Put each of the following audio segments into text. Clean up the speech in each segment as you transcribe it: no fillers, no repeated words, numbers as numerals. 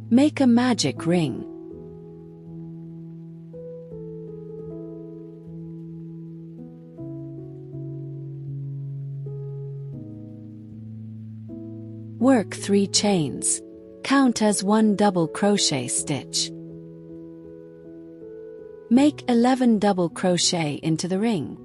Make a magic ring. Work 3 chains. Count as 1 double crochet stitch. Make 11 double crochet into the ring.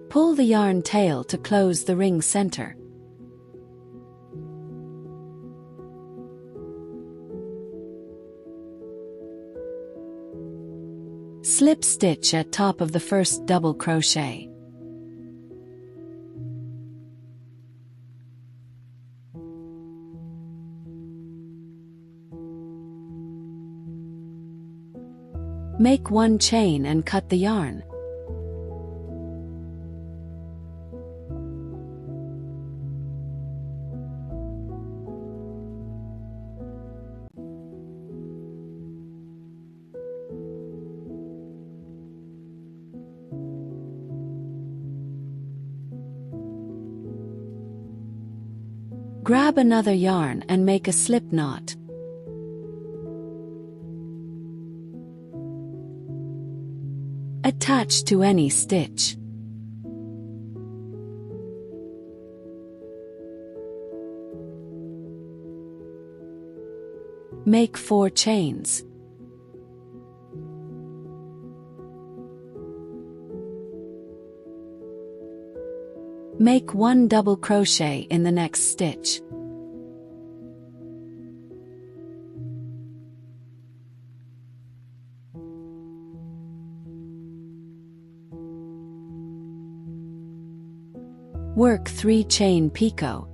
Pull the yarn tail to close the ring center. Slip stitch at top of the first double crochet. Make 1 chain and cut the yarn. Grab another yarn and make a slip knot. Attach to any stitch. Make 4 chains. Make 1 double crochet in the next stitch. Work 3 chain picot.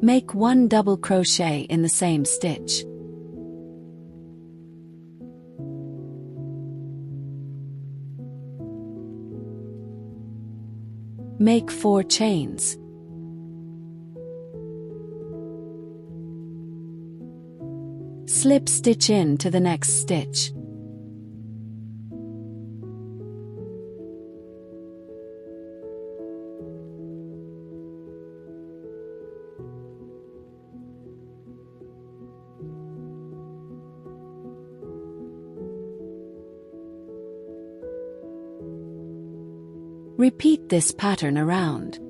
Make 1 double crochet in the same stitch. Make 4 chains. Slip stitch in to the next stitch. Repeat this pattern around.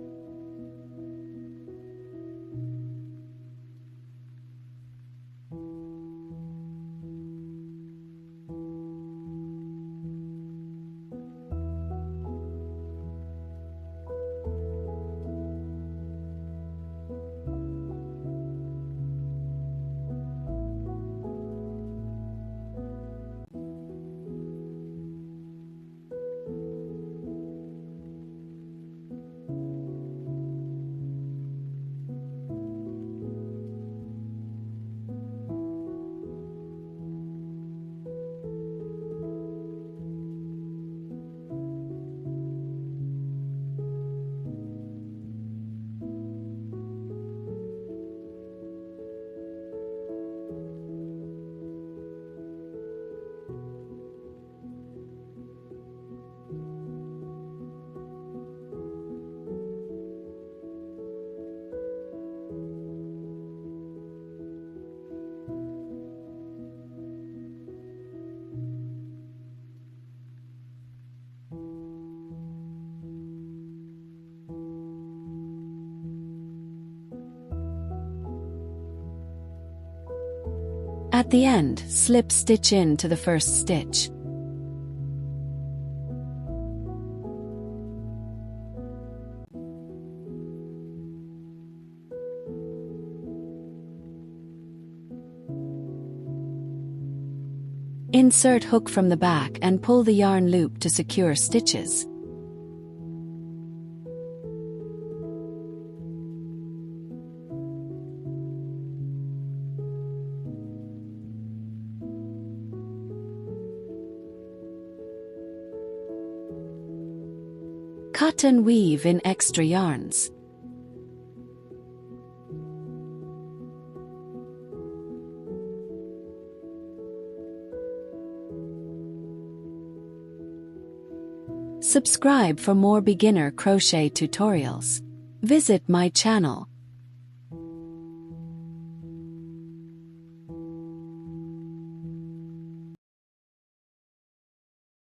At the end, slip stitch into the first stitch. Insert hook from the back and pull the yarn loop to secure stitches. Cut and weave in extra yarns. Subscribe for more beginner crochet tutorials. Visit my channel.